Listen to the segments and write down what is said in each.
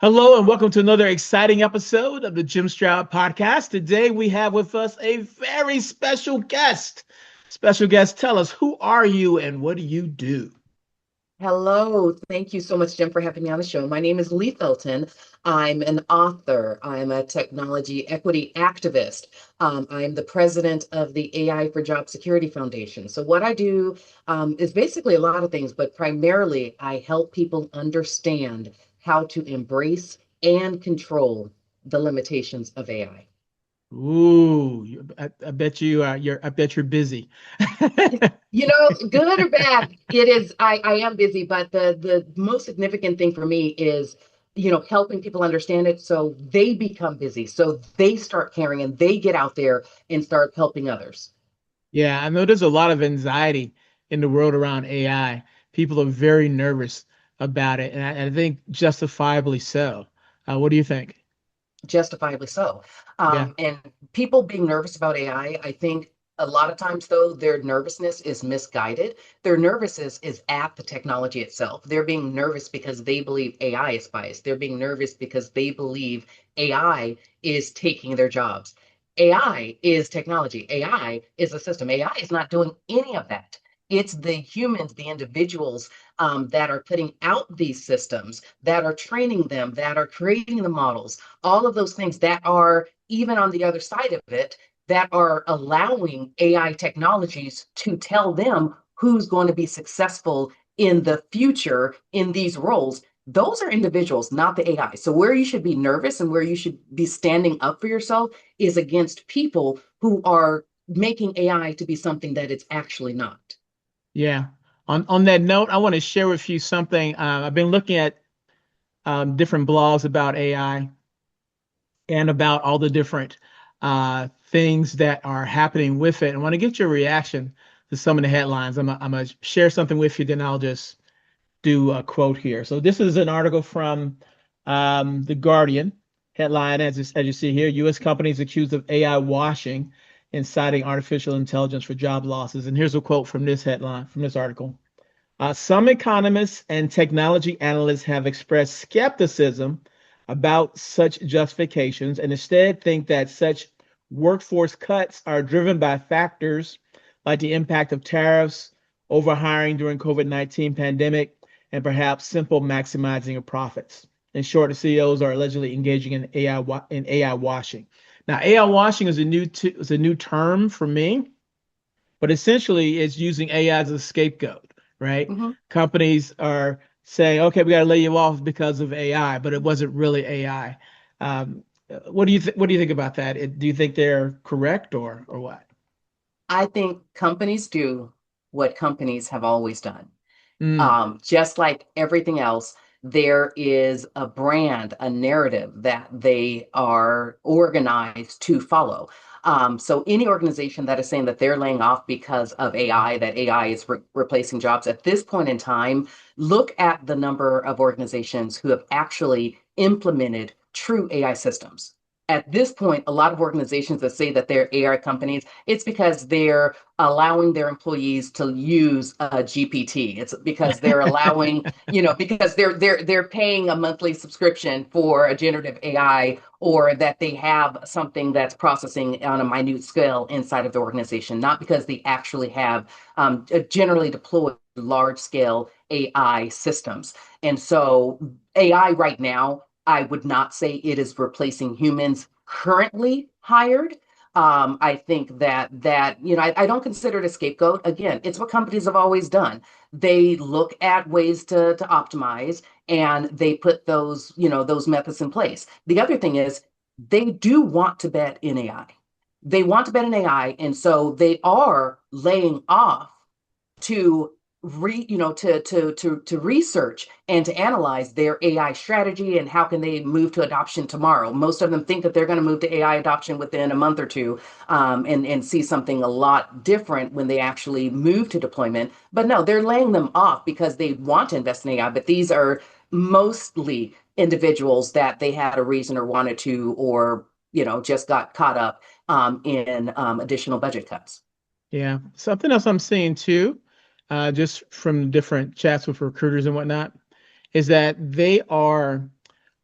Hello and welcome to another exciting episode of the Jim Stroud podcast. Today we have with us a very special guest. Special guest, tell us, who are you and what do you do? Hello. Thank you so much, Jim, for having me on the show. My name is Leigh Felton. I'm an author. I'm a technology equity activist. I'm the president of the AI for Job Security Foundation. So, what I do is basically a lot of things, but primarily I help people understand how to embrace and control the limitations of AI. I bet I bet you're busy. Good or bad, it is. I am busy, but the most significant thing for me is, helping people understand it so they become busy, so they start caring and they get out there and start helping others. Yeah, I know there's a lot of anxiety in the world around AI. People are very nervous about it, and I think justifiably so. What do you think? Justifiably so. Yeah. And people being nervous about AI, I think a lot of times, though, their nervousness is misguided. Their nervousness is at the technology itself. They're being nervous because they believe AI is biased. They're being nervous because they believe AI is taking their jobs. AI is technology. AI is a system. AI is not doing any of that. It's the humans, the individuals that are putting out these systems, that are training them, that are creating the models, all of those things that are even on the other side of it, that are allowing AI technologies to tell them who's going to be successful in the future in these roles. Those are individuals, not the AI. So, where you should be nervous and where you should be standing up for yourself is against people who are making AI to be something that it's actually not. Yeah. On that note, I want to share with you something. I've been looking at different blogs about AI and about all the different things that are happening with it. I want to get your reaction to some of the headlines. I'm gonna share something with you, then I'll just do a quote here. So this is an article from The Guardian. Headline, as you see here, U.S. companies accused of AI washing and citing artificial intelligence for job losses. And here's a quote from this headline, from this article. Some economists and technology analysts have expressed skepticism about such justifications and instead think that such workforce cuts are driven by factors like the impact of tariffs, overhiring during COVID-19 pandemic, and perhaps simple maximizing of profits. In short, the CEOs are allegedly engaging in AI washing. Now, AI washing is a new term for me, but essentially it's using AI as a scapegoat, right? Mhm. Companies are saying, okay, we got to lay you off because of AI, but it wasn't really AI. What do you think about that? Do you think they're correct or what? I think companies do what companies have always done. Mm, Just like everything else, there is a brand, a narrative that they are organized to follow. So any organization that is saying that they're laying off because of AI, that AI is replacing jobs at this point in time, look at the number of organizations who have actually implemented true AI systems. At this point, a lot of organizations that say that they're AI companies, it's because they're allowing their employees to use a GPT. It's because they're allowing, because they're paying a monthly subscription for a generative AI, or that they have something that's processing on a minute scale inside of the organization, not because they actually have generally deployed large scale AI systems. And so AI right now, I would not say it is replacing humans currently hired. I think I don't consider it a scapegoat. Again, it's what companies have always done. They look at ways to optimize, and they put those methods in place. The other thing is they do want to bet in AI. They want to bet in AI, and so they are laying off to to research and to analyze their AI strategy and how can they move to adoption tomorrow. Most of them think that they're going to move to AI adoption within a month or two, and see something a lot different when they actually move to deployment. But no, they're laying them off because they want to invest in AI. But these are mostly individuals that they had a reason or wanted to, or just got caught up in additional budget cuts. yeah. Something else I'm seeing too, just from different chats with recruiters and whatnot, is that they are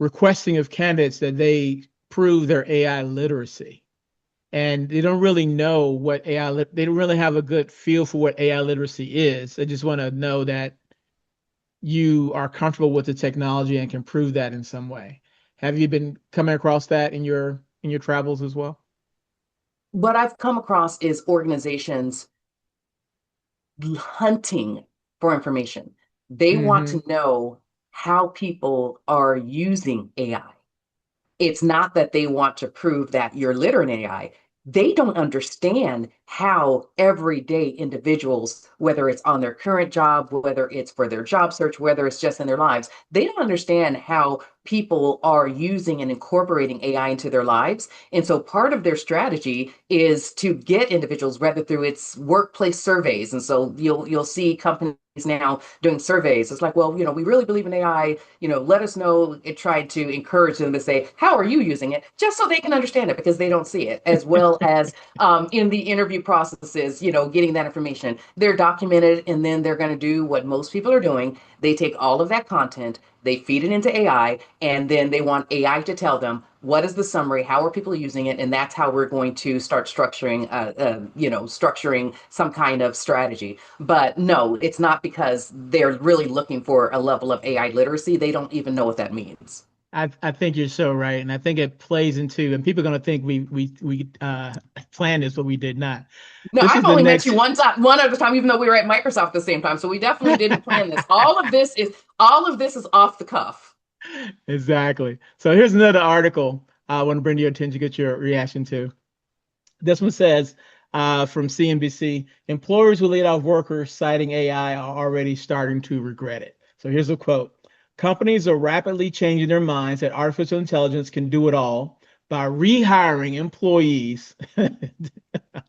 requesting of candidates that they prove their AI literacy. And they don't really know what they don't really have a good feel for what AI literacy is. They just want to know that you are comfortable with the technology and can prove that in some way. Have you been coming across that in your travels as well? What I've come across is organizations hunting for information. They want Hmm. to know how people are using AI. It's not that they want to prove that you're literate in AI. They don't understand how everyday individuals, whether it's on their current job, whether it's for their job search, whether it's just in their lives, they don't understand how people are using and incorporating AI into their lives. And so part of their strategy is to get individuals, whether through its workplace surveys. And so you'll see companies now doing surveys. It's like, well, we really believe in AI, let us know. It tried to encourage them to say, how are you using it? Just so they can understand it because they don't see it, as well as in the interview processes, getting that information. They're documented, and then they're going to do what most people are doing. They take all of that content, they feed it into AI, and then they want AI to tell them what is the summary, how are people using it, and that's how we're going to start structuring some kind of strategy. But no, it's not because they're really looking for a level of AI literacy. They don't even know what that means. I think you're so right, and I think it plays into, and people are going to think we planned this, but we did not. No, This I've is the only met you next. one time, one other time, even though we were at Microsoft at the same time. So we definitely didn't plan this. All of this is off the cuff. Exactly. So here's another article I want to bring to your attention, get your reaction to. This one says from CNBC, employers who laid off workers citing AI are already starting to regret it. So here's a quote. Companies are rapidly changing their minds that artificial intelligence can do it all by rehiring employees. I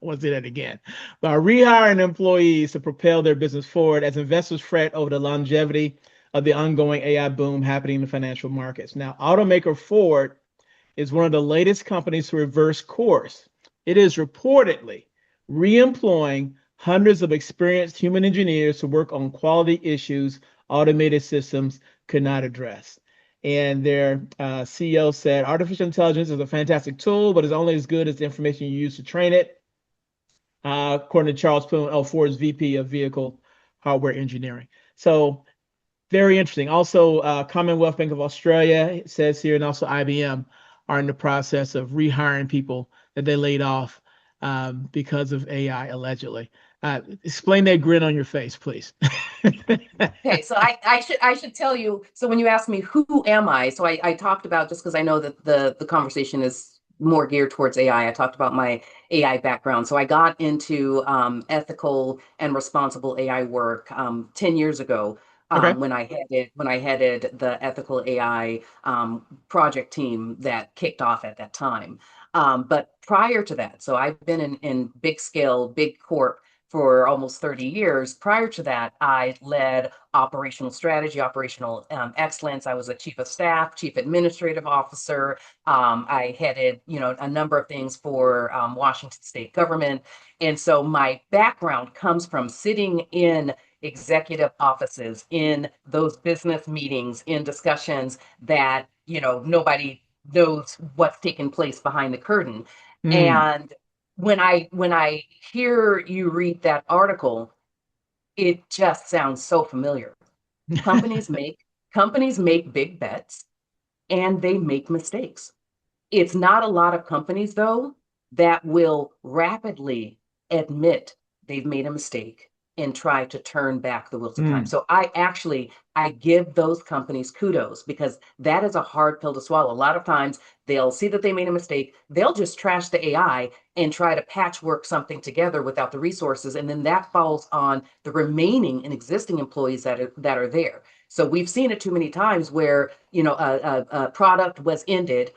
want to say that again. By rehiring employees to propel their business forward as investors fret over the longevity of the ongoing AI boom happening in the financial markets. Now, automaker Ford is one of the latest companies to reverse course. It is reportedly re-employing hundreds of experienced human engineers to work on quality issues automated systems could not address. And their CEO said, artificial intelligence is a fantastic tool, but it's only as good as the information you use to train it. According to Charles Poon, Ford's VP of Vehicle Hardware Engineering. So very interesting. Also, Commonwealth Bank of Australia, it says here, and also IBM are in the process of rehiring people that they laid off because of AI, allegedly. Explain that grin on your face, please. Okay, so I should tell you. So when you ask me who am I, so I talked about, just because I know that the conversation is more geared towards AI. I talked about my AI background. So I got into ethical and responsible AI work 10 years ago, Okay. when I headed the ethical AI project team that kicked off at that time. But prior to that, so I've been in big scale, big corp for almost 30 years. Prior to that, I led operational strategy, operational excellence. I was a chief of staff, chief administrative officer. I headed, a number of things for Washington state government. And so my background comes from sitting in executive offices, in those business meetings, in discussions that, nobody knows what's taking place behind the curtain. Hmm. And when I hear you read that article, it just sounds so familiar. Companies make companies make big bets and they make mistakes. It's not a lot of companies, though, that will rapidly admit they've made a mistake and try to turn back the wheels of time. Hmm. So I give those companies kudos, because that is a hard pill to swallow. A lot of times they'll see that they made a mistake, they'll just trash the AI and try to patchwork something together without the resources, and then that falls on the remaining and existing employees that are there. So we've seen it too many times where, a product was ended,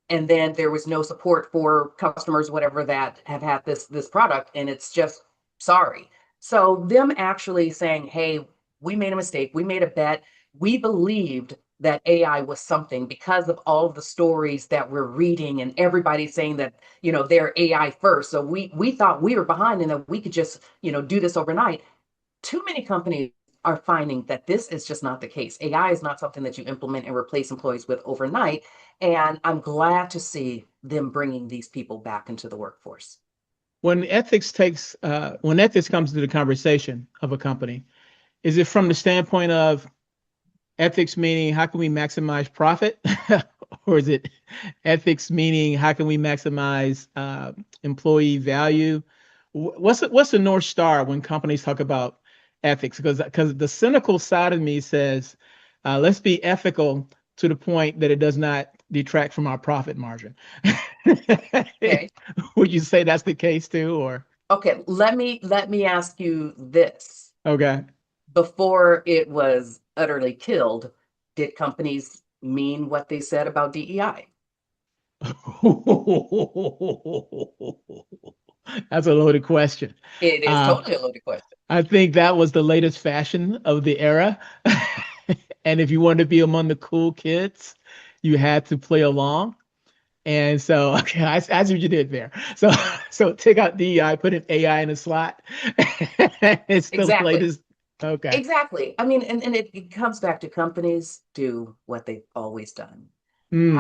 and then there was no support for customers, whatever, that have had this product, and it's just sorry. So them actually saying, hey, we made a mistake, we made a bet, we believed that AI was something because of all of the stories that we're reading, and everybody saying that, they're AI first, so we thought we were behind and that we could just, do this overnight. Too many companies are finding that this is just not the case. AI is not something that you implement and replace employees with overnight. And I'm glad to see them bringing these people back into the workforce. When ethics comes to the conversation of a company, is it from the standpoint of ethics meaning how can we maximize profit, or is it ethics meaning how can we maximize employee value? What's the North Star when companies talk about ethics? Because the cynical side of me says, let's be ethical to the point that it does not detract from our profit margin. Okay. Would you say that's the case too, or Okay, let me ask you this. okay? Before it was utterly killed, did companies mean what they said about DEI? That's a loaded question. It is Uh, totally a loaded question. I think that was the latest fashion of the era. And if you wanted to be among the cool kids, you had to play along. And so, okay, I see what you did there. So, so take out DEI, put in AI in a slot. It's the Exactly. latest. Okay. Exactly. I mean, and it comes back to companies do what they've always done. Mm,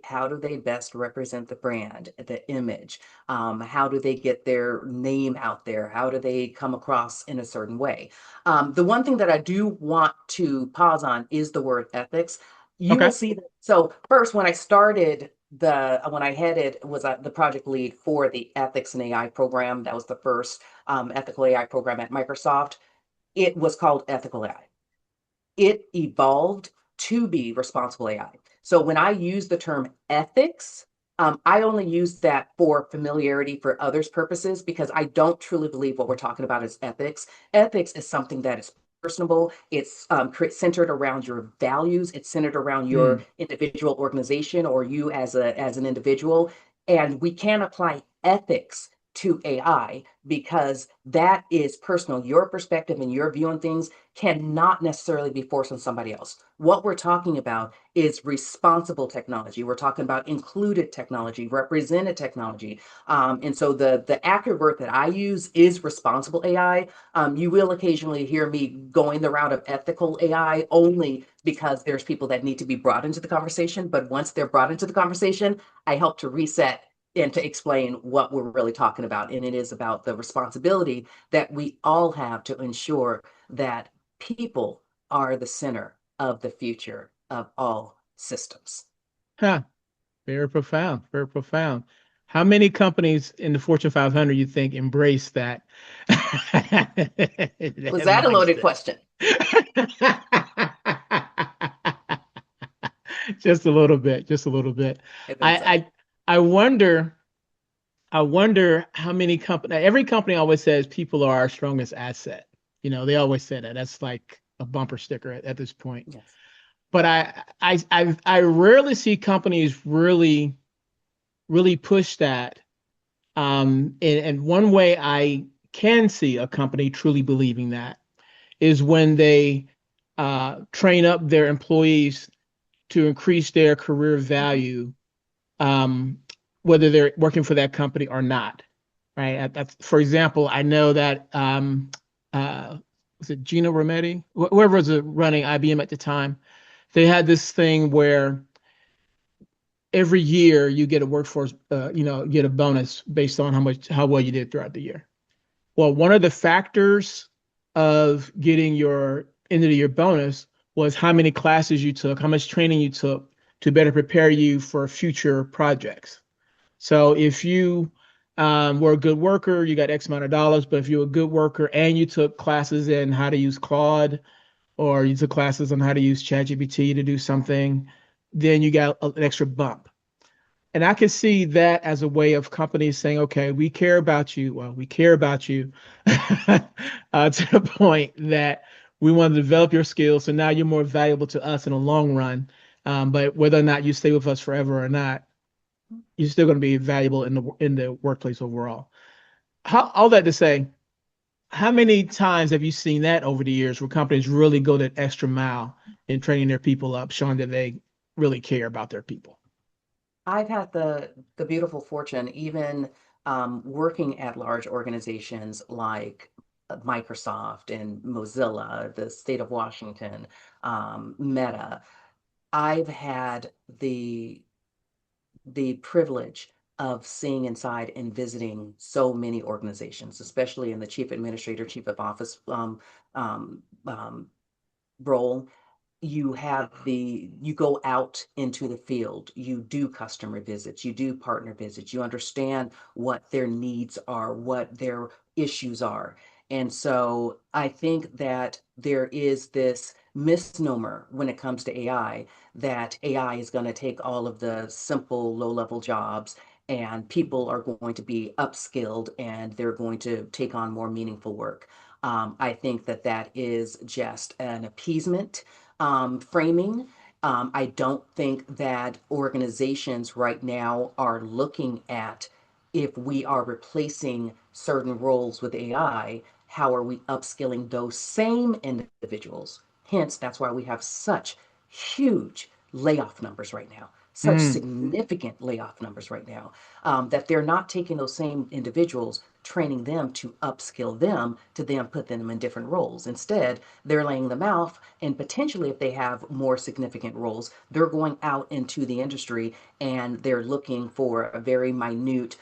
How do they best represent the brand, the image? How do they get their name out there? How do they come across in a certain way? The one thing that I do want to pause on is the word ethics. You will okay. see that. So first, when I headed was the project lead for the ethics and AI program. That was the first ethical AI program at Microsoft. It was called ethical AI. It evolved to be responsible AI. So when I use the term ethics, I only use that for familiarity for others' purposes because I don't truly believe what we're talking about is ethics. Ethics is something that is personable. It's centered around your values. It's centered around your Mm, individual organization or you as an individual. And we can apply ethics to AI because that is personal. Your perspective and your view on things cannot necessarily be forced on somebody else. What we're talking about is responsible technology. We're talking about included technology, represented technology. And so the accurate word that I use is responsible AI. You will occasionally hear me going the route of ethical AI only because there's people that need to be brought into the conversation. But once they're brought into the conversation, I help to reset and to explain what we're really talking about. And it is about the responsibility that we all have to ensure that people are the center of the future of all systems. huh. Very profound. Very profound. How many companies in the Fortune 500 you think embrace that, that Was that a loaded mindset? question? Just a little bit. Just a little bit. I think so. I I wonder. I wonder how many company. Every company always says people are our strongest asset. They always say that. That's like a bumper sticker at this point. Yes. But I rarely see companies really push that. And one way I can see a company truly believing that is when they train up their employees to increase their career Mhm. value, um, whether they're working for that company or not. Right. For example, I know that uh, was it Gina Rometty, whoever was running IBM at the time, they had this thing where every year you get a workforce, get a bonus based on how well you did throughout the year. Well, one of the factors of getting your end of the year bonus was how many classes you took, how much training you took to better prepare you for future projects. So if you were a good worker, you got X amount of dollars. But if you're a good worker and you took classes in how to use Claude or you took classes on how to use ChatGPT to do something, then you got an extra bump. And I can see that as a way of companies saying, okay, we care about you. Well, we care about you to the point that we want to develop your skills. So now you're more valuable to us in the long run. But whether or not you stay with us forever or not, you're still going to be valuable in the workplace overall. All that to say, how many times have you seen that over the years where companies really go that extra mile in training their people up, showing that they really care about their people? I've had the beautiful fortune, even working at large organizations like Microsoft and Mozilla, the state of Washington, Meta. I've had the privilege of seeing inside and visiting so many organizations, especially in the chief administrator, chief of office um, um, role. You go out into the field, you do customer visits, you do partner visits, you understand what their needs are, what their issues are. And so I think that there is this misnomer when it comes to AI, that AI is going to take all of the simple low level jobs and people are going to be upskilled and they're going to take on more meaningful work. I think that that is just an appeasement framing. I don't think that organizations right now are looking at, if we are replacing certain roles with AI, how are we upskilling those same individuals? Hence, that's why we have such huge layoff numbers right now, such Mm, significant layoff numbers right now, that they're not taking those same individuals, training them to upskill them to then put them in different roles. Instead, they're laying them off, and potentially, if they have more significant roles, they're going out into the industry and they're looking for a very minute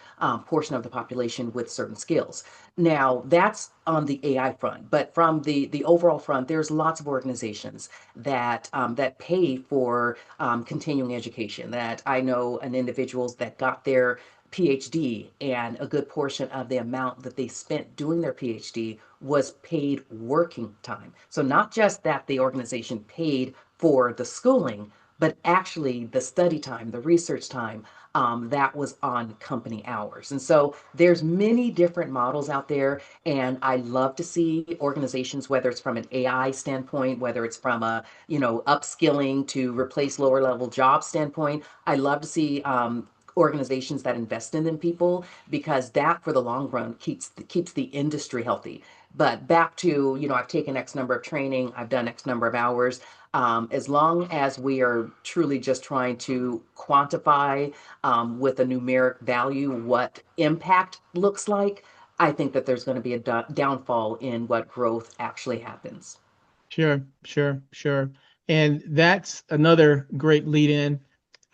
portion of the population with certain skills. Now, that's on the AI front, but from the overall front, there's lots of organizations that pay for continuing education. That I know an individuals that got their PhD, and a good portion of the amount that they spent doing their PhD was paid working time. So not just that the organization paid for the schooling, but actually the study time, the research time, that was on company hours. And so there's many different models out there, and I love to see organizations, whether it's from an AI standpoint, whether it's from a upskilling to replace lower level job standpoint. I love to see organizations that invest in them people, because that for the long run keeps the industry healthy. But back to, I've taken X number of training, I've done X number of hours. As long as we are truly just trying to quantify with a numeric value what impact looks like, I think that there's going to be a downfall in what growth actually happens. sure, sure, sure. And that's another great lead in.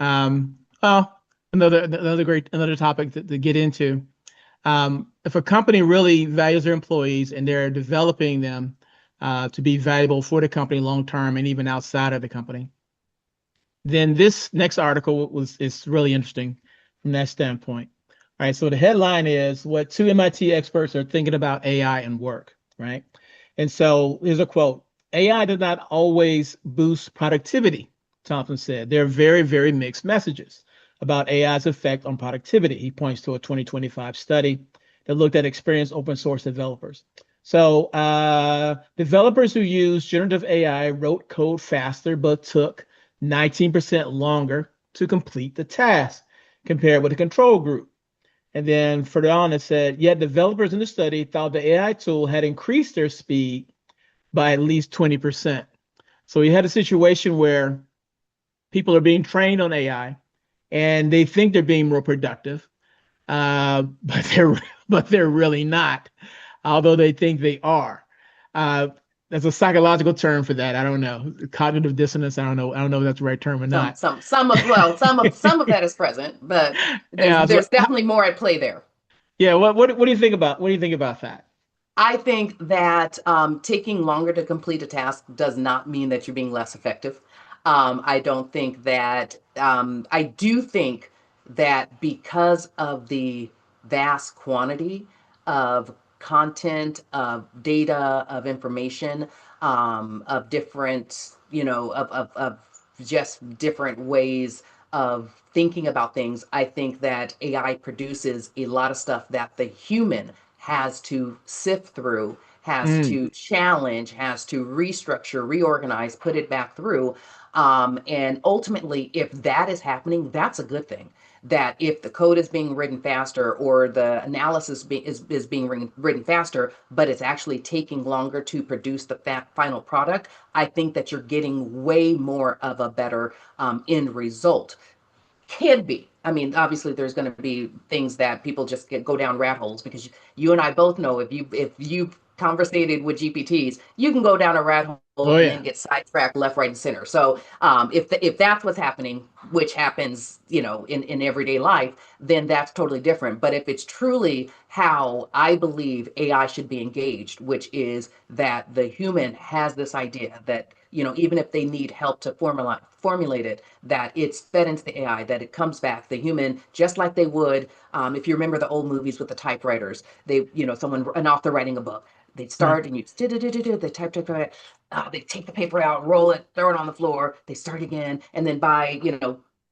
Well, another topic to get into. If a company really values their employees and they're developing them to be valuable for the company long term and even outside of the company, then this next article is really interesting from that standpoint. All right, so the headline is what two MIT experts are thinking about AI and work, right? And so here's a quote. AI does not always boost productivity, Thompson said. There are very, very mixed messages about AI's effect on productivity. He points to a 2025 study that looked at experienced open source developers. So developers who use generative AI wrote code faster, but took 19% longer to complete the task compared with the control group. And then further on, it said, yet developers in the study thought the AI tool had increased their speed by at least 20%. So you had a situation where people are being trained on AI and they think they're being more productive, but they're really not, although they think they are. Uh, there's a psychological term for that. I don't know. Cognitive dissonance. I don't know. I don't know if that's the right term or not. Some of that is present, but there's Yeah. So, there's definitely more at play there. yeah. What do you think about that? I think that taking longer to complete a task does not mean that you're being less effective. I don't think that, I do think that because of the vast quantity of content, of data, of information, of different, of just different ways of thinking about things, I think that AI produces a lot of stuff that the human has to sift through, has Mm, to challenge, has to restructure, reorganize, put it back through. And ultimately, if that is happening, that's a good thing. That if the code is being written faster or the analysis is being written faster, but it's actually taking longer to produce the final product, I think that you're getting way more of a better end result. Can be. I mean, obviously, there's going to be things that people just go down rat holes because you and I both know if you conversated with GPTs, you can go down a rat hole Oh and then yeah. get sidetracked left, right, and center. So if that's what's happening, which happens, in everyday life, then that's totally different. But if it's truly how I believe AI should be engaged, which is that the human has this idea that, even if they need help to formulate it, that it's fed into the AI, that it comes back, the human, just like they would, if you remember the old movies with the typewriters, an author writing a book, they'd Right. start and they type, they take the paper out, roll it, throw it on the floor, they start again, and then by,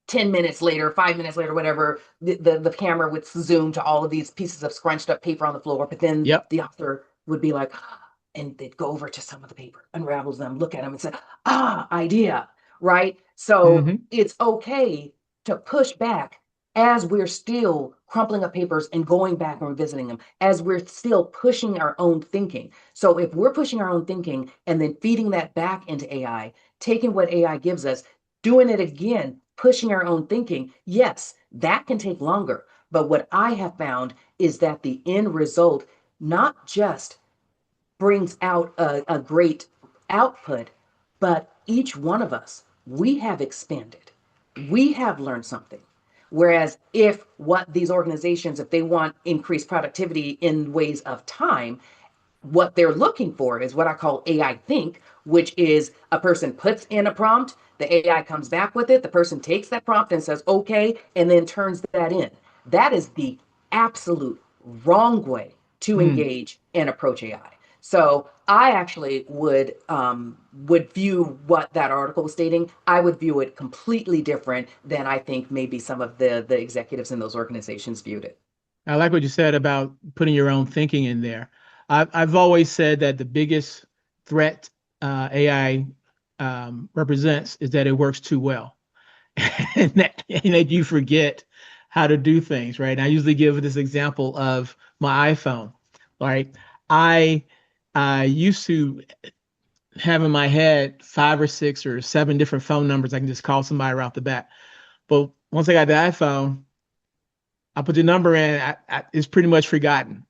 10 minutes later, 5 minutes later, whatever, the camera would zoom to all of these pieces of scrunched up paper on the floor. But then Yep. the author would be like, and they'd go over to some of the paper, unravels them, look at them and say, idea, right? So Hmm. it's okay to push back as we're still crumpling up papers and going back and revisiting them, as we're still pushing our own thinking. So if we're pushing our own thinking and then feeding that back into AI, taking what AI gives us, doing it again, pushing our own thinking, yes, that can take longer. But what I have found is that the end result not just brings out a great output, but each one of us, we have expanded. We have learned something. Whereas if what these organizations, if they want increased productivity in ways of time, what they're looking for is what I call AI think, which is a person puts in a prompt, the AI comes back with it, the person takes that prompt and says, okay, and then turns that in. That is the absolute wrong way to Mm. engage and approach AI. So I actually would view what that article was stating. I would view it completely different than I think maybe some of the executives in those organizations viewed it. I like what you said about putting your own thinking in there. I've always said that the biggest threat AI represents is that it works too well, and that you forget how to do things, right? And I usually give this example of my iPhone, right? I used to have in my head 5 or 6 or 7 different phone numbers I can just call somebody right off the bat. But once I got the iPhone, I put the number in, it's pretty much forgotten.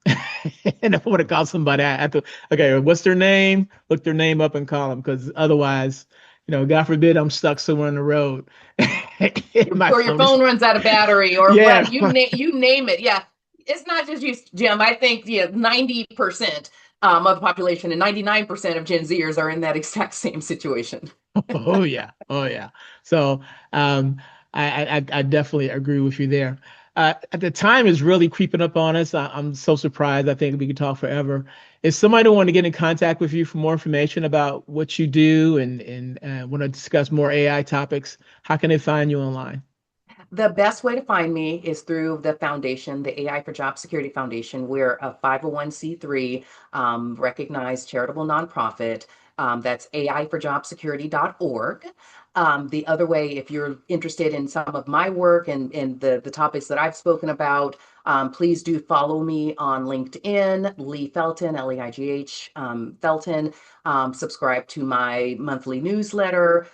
And if I want to call somebody, I have to, okay, what's their name? Look their name up and call them because otherwise, God forbid I'm stuck somewhere on the road. My Or your phone is, phone runs out of battery or yeah. what you name it. Yeah. It's not just you, Jim. I think 90% of the population and 99% of Gen Zers are in that exact same situation. Oh yeah, oh yeah. So I definitely agree with you there. At the time is really creeping up on us. I'm so surprised. I think we could talk forever. If somebody want to get in contact with you for more information about what you do and want to discuss more AI topics, how can they find you online? The best way to find me is through the foundation, the AI for Job Security Foundation. We're a 501c3 recognized charitable nonprofit. That's aiforjobsecurity.org. The other way, if you're interested in some of my work and the topics that I've spoken about, please do follow me on LinkedIn, Leigh Felton, Leigh, Felton. Subscribe to my monthly newsletter,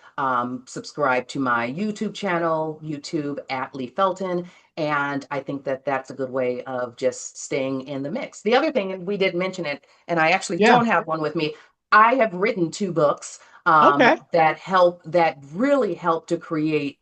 subscribe to my YouTube channel, YouTube at Leigh Felton. And I think that that's a good way of just staying in the mix. The other thing, and we did mention it, and I actually Yeah. don't have one with me. I have written 2 books Okay. that really help to create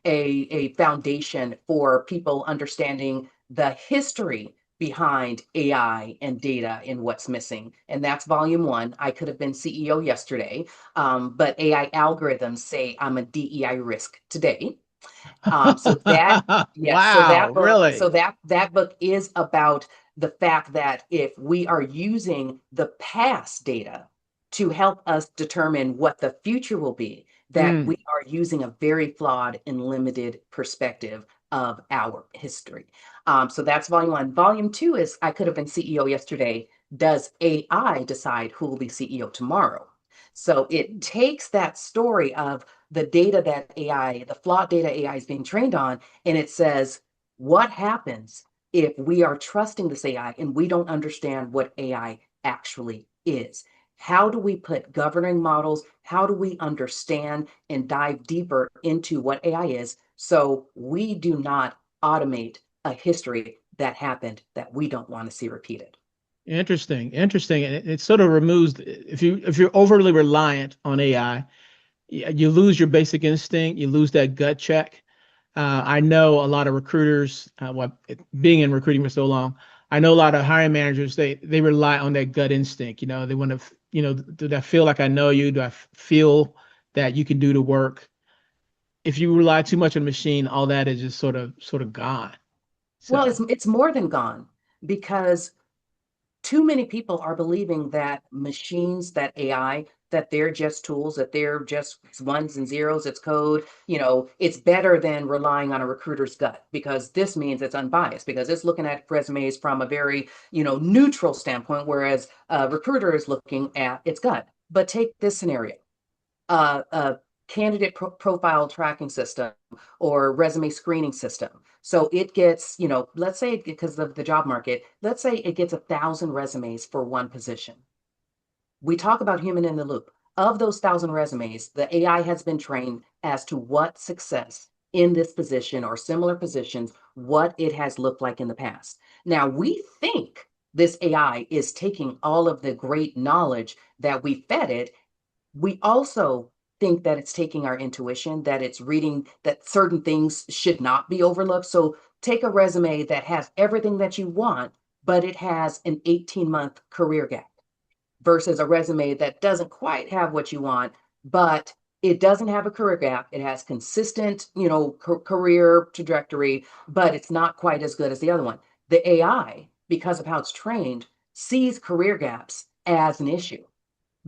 a foundation for people understanding the history behind AI and data and what's missing. And that's volume 1. I could have been CEO yesterday, but AI algorithms say I'm a DEI risk today. So that, yes, so Wow, that book, really? so that book is about the fact that if we are using the past data to help us determine what the future will be, that we Mm. are using a very flawed and limited perspective of our history. So that's volume 1. Volume 2 is I could have been CEO yesterday. Does AI decide who will be CEO tomorrow? So it takes that story of the data that AI, the flawed data AI is being trained on, and it says, what happens if we are trusting this AI and we don't understand what AI actually is? How do we put governing models? How do we understand and dive deeper into what AI is So we do not automate a history that happened that we don't want to see repeated. Interesting, interesting. And it sort of removes if you're overly reliant on AI, you lose your basic instinct, you lose that gut check. I know a lot of recruiters, being in recruiting for so long, I know a lot of hiring managers, they rely on that gut instinct. They want to, do I feel like I know you? Do I feel that you can do the work? If you rely too much on a machine, all that is just sort of gone. Well, So it's more than gone because too many people are believing that machines, that AI, that they're just tools, that they're just ones and zeros, it's code. It's better than relying on a recruiter's gut because this means it's unbiased, because it's looking at resumes from a very, neutral standpoint, whereas a recruiter is looking at its gut. But take this scenario. A candidate profile tracking system or resume screening system. So it gets, let's say because of the job market, let's say it gets 1,000 resumes for one position. We talk about human in the loop. Of those 1,000 resumes, the AI has been trained as to what success in this position or similar positions, what it has looked like in the past. Now, we think this AI is taking all of the great knowledge that we fed it. We also think that it's taking our intuition, that it's reading that certain things should not be overlooked. So take a resume that has everything that you want, but it has an 18-month career gap versus a resume that doesn't quite have what you want, but it doesn't have a career gap. It has consistent, career trajectory, but it's not quite as good as the other one. The AI, because of how it's trained, sees career gaps as an issue.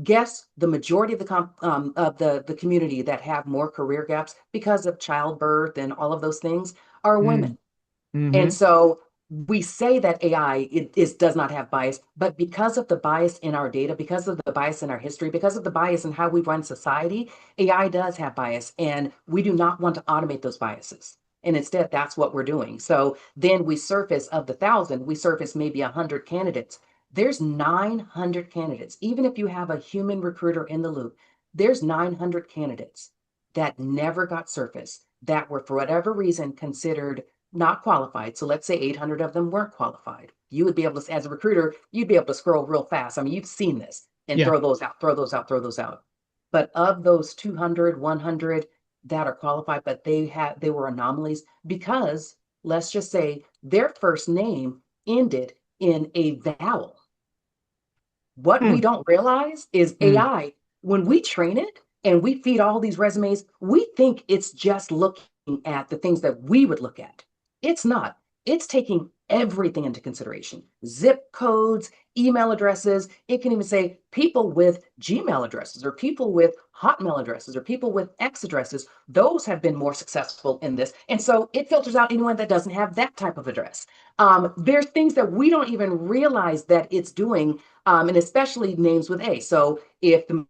Guess the majority of the community that have more career gaps because of childbirth and all of those things are mm, women. And hmm so we say that AI does not have bias, but because of the bias in our data, because of the bias in our history, because of the bias in how we run society, AI does have bias, and we do not want to automate those biases. And instead, that's what we're doing. So then we surface of the 1,000, we surface maybe 100 candidates. There's 900 candidates. Even if you have a human recruiter in the loop, there's 900 candidates that never got surfaced that were, for whatever reason, considered not qualified. So let's say 800 of them weren't qualified. You would be able to, as a recruiter, you'd be able to scroll real fast. I mean, you've seen this and Yeah. throw those out, throw those out, throw those out. But of those 200, 100 that are qualified, but they were anomalies because let's just say their first name ended in a vowel. What we Mm, don't realize is mm. AI, when we train it and we feed all these resumes, we think it's just looking at the things that we would look at. It's not. It's taking everything into consideration: zip codes, email addresses. It can even say people with Gmail addresses or people with Hotmail addresses or people with X addresses. Those have been more successful in this. And so it filters out anyone that doesn't have that type of address. There's things that we don't even realize that it's doing, and especially names with A. So if the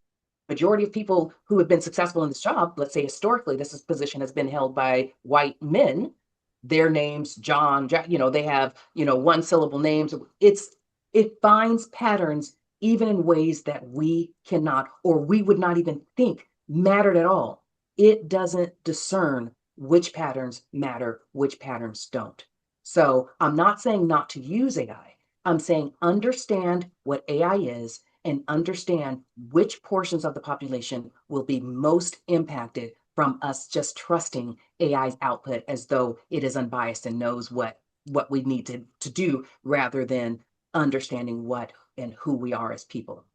majority of people who have been successful in this job, let's say historically, position has been held by white men, their names, John, Jack, they have, one syllable names. It finds patterns even in ways that we cannot, or we would not even think mattered at all. It doesn't discern which patterns matter, which patterns don't. So I'm not saying not to use AI. I'm saying understand what AI is and understand which portions of the population will be most impacted from us just trusting AI's output as though it is unbiased and knows what we need to do rather than understanding what and who we are as people.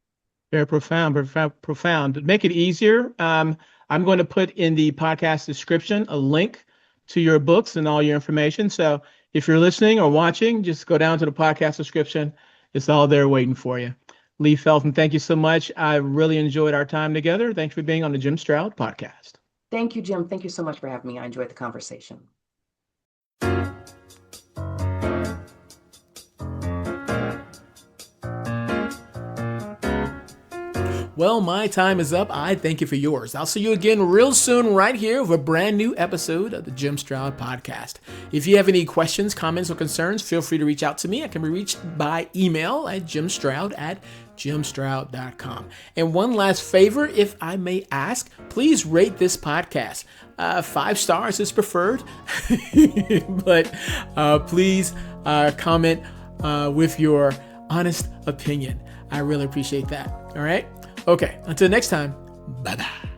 Very profound, profound, profound. To make it easier, I'm going to put in the podcast description a link to your books and all your information. So if you're listening or watching, just go down to the podcast description. It's all there waiting for you. Leigh Felton, thank you so much. I really enjoyed our time together. Thanks for being on the Jim Stroud podcast. Thank you, Jim. Thank you so much for having me. I enjoyed the conversation. Well, my time is up. I thank you for yours. I'll see you again real soon right here with a brand new episode of the Jim Stroud Podcast. If you have any questions, comments, or concerns, feel free to reach out to me. I can be reached by email at jimstroud@jimstroud.com. And one last favor, if I may ask, please rate this podcast. 5 stars is preferred, but please comment with your honest opinion. I really appreciate that. All right? Okay, until next time, bye-bye.